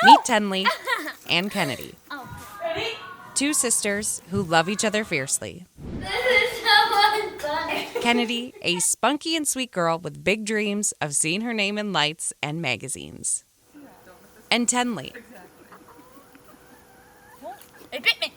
Meet Tenley and Kennedy, two sisters who love each other fiercely. This is so much fun. Kennedy, a spunky and sweet girl with big dreams of seeing her name in lights and magazines. And Tenley, It bit me.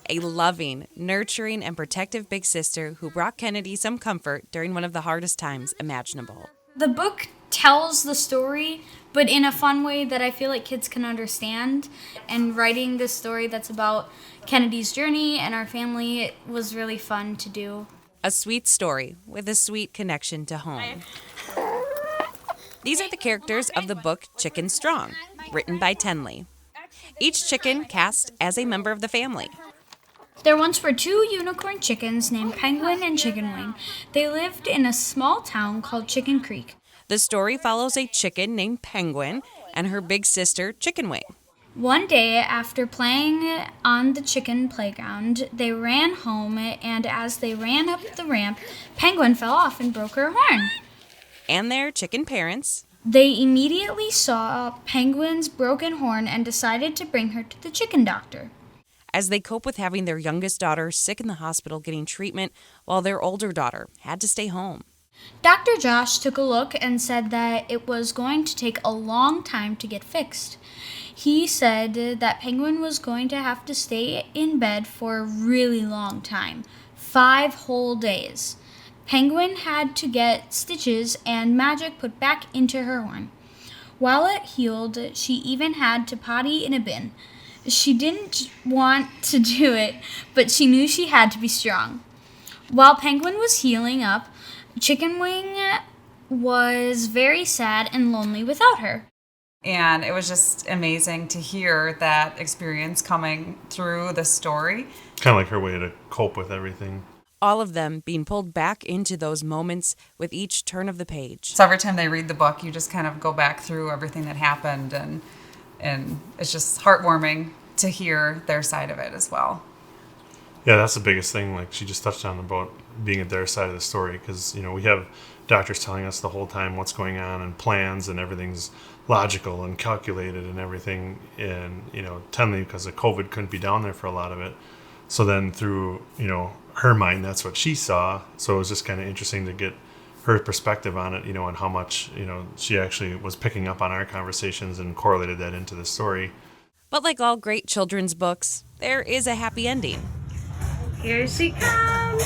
a loving, nurturing, and protective big sister who brought Kennedy some comfort during one of the hardest times imaginable. The book tells the story, but in a fun way that I feel like kids can understand. And writing this story that's about Kennedy's journey and our family, it was really fun to do. A sweet story with a sweet connection to home. These are the characters of the book Chicken Strong, written by Tenley. Each chicken cast as a member of the family. There once were two unicorn chickens named Penguin and Chicken Wing. They lived in a small town called Chicken Creek. The story follows a chicken named Penguin and her big sister, Chicken Wing. One day, after playing on the chicken playground, they ran home, and as they ran up the ramp, Penguin fell off and broke her horn. And their chicken parents. They immediately saw Penguin's broken horn and decided to bring her to the chicken doctor. As they cope with having their youngest daughter sick in the hospital getting treatment while their older daughter had to stay home. Dr. Josh took a look and said that it was going to take a long time to get fixed. He said that Penguin was going to have to stay in bed for a really long time, 5 whole days. Penguin had to get stitches and magic put back into her horn. While it healed, she even had to potty in a bin. She didn't want to do it, but she knew she had to be strong. While Penguin was healing up, Chicken Wing was very sad and lonely without her. And it was just amazing to hear that experience coming through the story. Kind of like her way to cope with everything. All of them being pulled back into those moments with each turn of the page. So every time they read the book, you just kind of go back through everything that happened, and it's just heartwarming to hear their side of it as well. Yeah, that's the biggest thing. Like she just touched on about being at their side of the story, because we have doctors telling us the whole time what's going on and plans and everything's logical and calculated and everything. And Tenley, because of COVID, couldn't be down there for a lot of it. So then through her mind, that's what she saw. So it was just kind of interesting to get her perspective on it, and how much she actually was picking up on our conversations and correlated that into the story. But like all great children's books, there is a happy ending. Here she comes.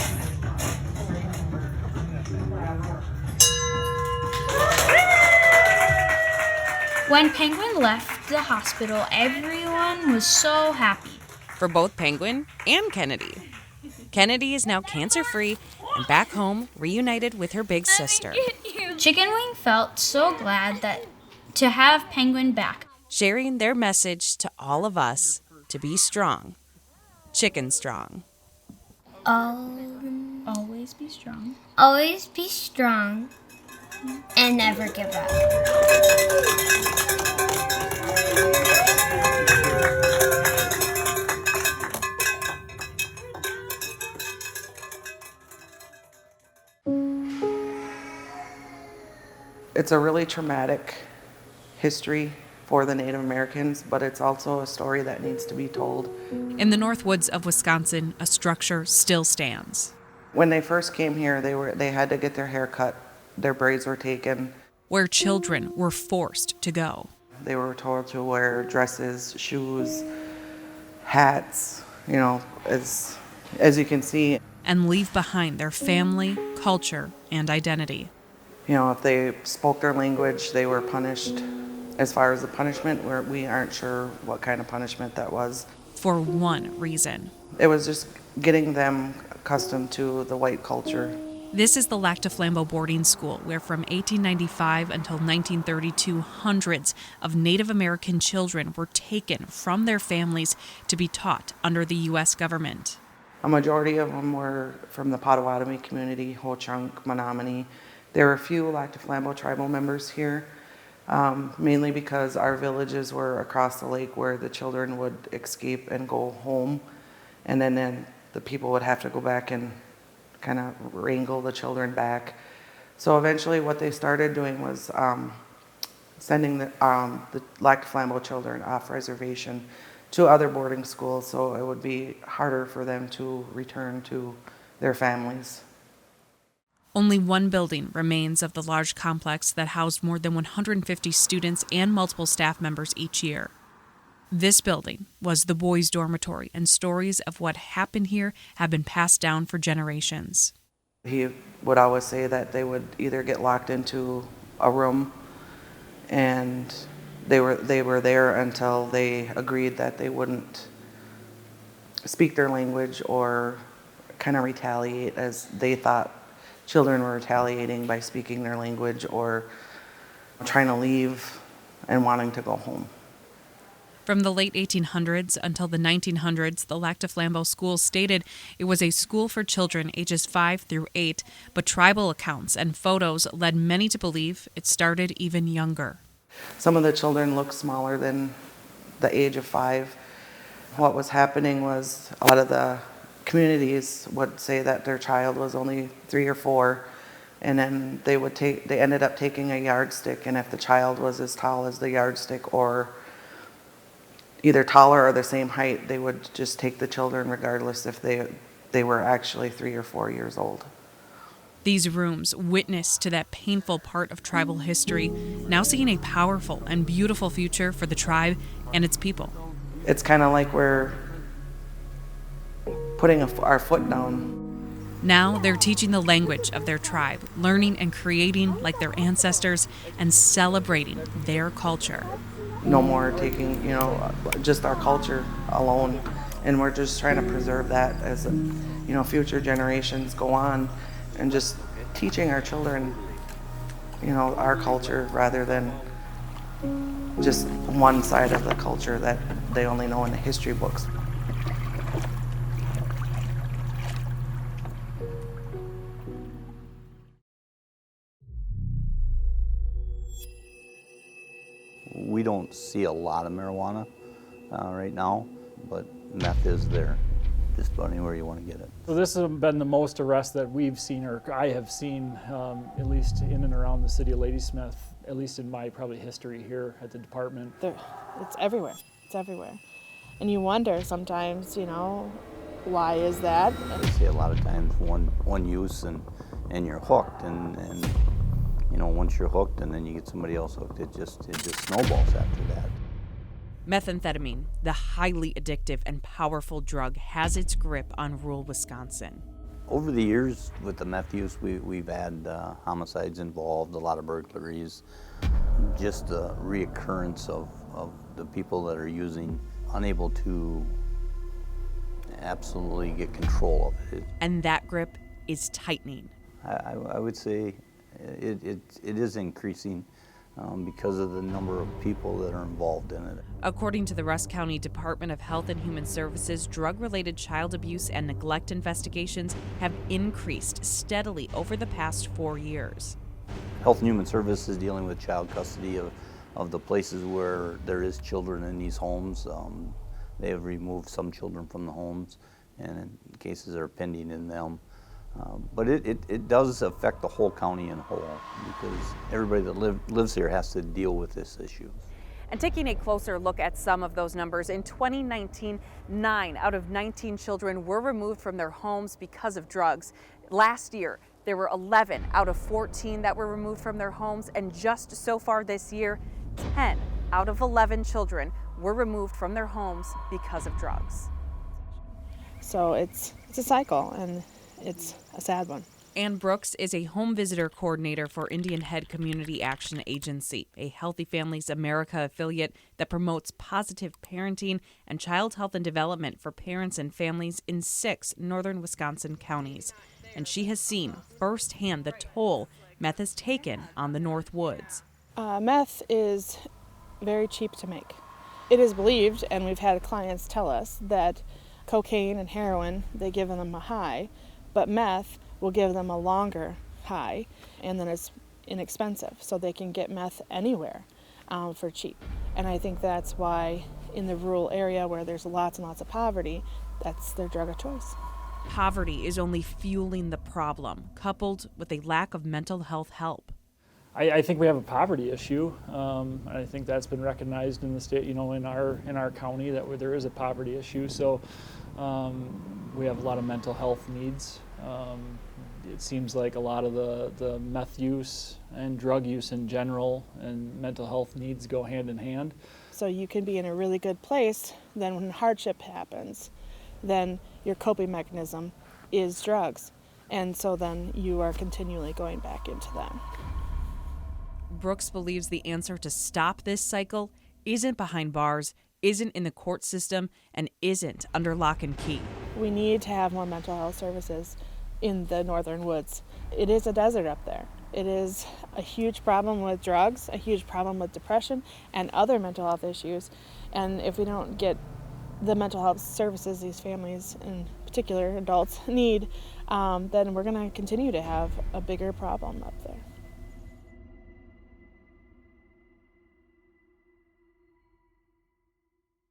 When Penguin left the hospital, everyone was so happy. For both Penguin and Kennedy. Kennedy is now cancer-free and back home, reunited with her big sister. Chicken Wing felt so glad to have Penguin back. Sharing their message to all of us to be strong. Chicken strong. Always be strong. Always be strong and never give up. It's a really traumatic history for the Native Americans, but it's also a story that needs to be told. In the North Woods of Wisconsin, a structure still stands. When they first came here, they had to get their hair cut, their braids were taken. Where children were forced to go. They were told to wear dresses, shoes, hats, as you can see. And leave behind their family, culture, and identity. If they spoke their language, they were punished. As far as the punishment, we aren't sure what kind of punishment that was. For one reason. It was just getting them accustomed to the white culture. This is the Lac du Flambeau boarding school, where from 1895 until 1932, hundreds of Native American children were taken from their families to be taught under the U.S. government. A majority of them were from the Potawatomi community, Ho-Chunk, Menominee. There were a few Lac du Flambeau tribal members here, mainly because our villages were across the lake where the children would escape and go home, and then the people would have to go back and kind of wrangle the children back. So eventually what they started doing was sending the Lac Flambeau children off reservation to other boarding schools, so it would be harder for them to return to their families. Only one building remains of the large complex that housed more than 150 students and multiple staff members each year. This building was the boys' dormitory, and stories of what happened here have been passed down for generations. He would always say that they would either get locked into a room, and they were there until they agreed that they wouldn't speak their language or kind of retaliate, as they thought children were retaliating by speaking their language or trying to leave and wanting to go home. From the late 1800s until the 1900s, the Lac Flambeau School stated it was a school for children ages 5 through 8, but tribal accounts and photos led many to believe it started even younger. Some of the children look smaller than the age of 5. What was happening was a lot of the communities would say that their child was only 3 or 4, and then they ended up taking a yardstick, and if the child was as tall as the yardstick or either taller or the same height, they would just take the children regardless if they were actually 3 or 4 years old. These rooms witness to that painful part of tribal history, now seeing a powerful and beautiful future for the tribe and its people. It's kind of like we're putting our foot down. Now they're teaching the language of their tribe, learning and creating like their ancestors, and celebrating their culture. No more taking, just our culture alone, and we're just trying to preserve that as, future generations go on, and just teaching our children, our culture rather than just one side of the culture that they only know in the history books. We don't see a lot of marijuana right now, but meth is there, just about anywhere you want to get it. So this has been the most arrests that we've seen, or I have seen, at least in and around the city of Ladysmith, at least in my probably history here at the department. It's everywhere. It's everywhere. And you wonder sometimes, why is that? They say a lot of times one use and you're hooked, and once you're hooked and then you get somebody else hooked, it just snowballs after that. Methamphetamine, the highly addictive and powerful drug, has its grip on rural Wisconsin. Over the years with the meth use, we've had homicides involved, a lot of burglaries, just the reoccurrence of the people that are using, unable to absolutely get control of it. And that grip is tightening. I would say it is increasing because of the number of people that are involved in it. According to the Rusk County Department of Health and Human Services, drug-related child abuse and neglect investigations have increased steadily over the past 4 years. Health and Human Services is dealing with child custody of the places where there is children in these homes. They have removed some children from the homes, and in cases are pending in them. But it does affect the whole county in whole, because everybody that lives here has to deal with this issue. And taking a closer look at some of those numbers, in 2019, 9 out of 19 children were removed from their homes because of drugs. Last year, there were 11 out of 14 that were removed from their homes, and just so far this year, 10 out of 11 children were removed from their homes because of drugs. So it's a cycle, and it's a sad one. Ann Brooks is a home visitor coordinator for Indian Head Community Action Agency, a Healthy Families America affiliate that promotes positive parenting and child health and development for parents and families in 6 northern Wisconsin counties. And she has seen firsthand the toll meth has taken on the North Woods. Meth is very cheap to make. It is believed, and we've had clients tell us, that cocaine and heroin, they give them a high, but meth will give them a longer high, and then it's inexpensive, so they can get meth anywhere for cheap. And I think that's why in the rural area where there's lots and lots of poverty, that's their drug of choice. Poverty is only fueling the problem, coupled with a lack of mental health help. I think we have a poverty issue. I think that's been recognized in the state, in our county, that there is a poverty issue. So we have a lot of mental health needs. It seems like a lot of the meth use and drug use in general and mental health needs go hand in hand. So you can be in a really good place, then when hardship happens, then your coping mechanism is drugs. And so then you are continually going back into them. Brooks believes the answer to stop this cycle isn't behind bars, isn't in the court system, and isn't under lock and key. We need to have more mental health services in the northern woods. It is a desert up there. It is a huge problem with drugs, a huge problem with depression, and other mental health issues. And if we don't get the mental health services these families, in particular adults, need, then we're going to continue to have a bigger problem up there.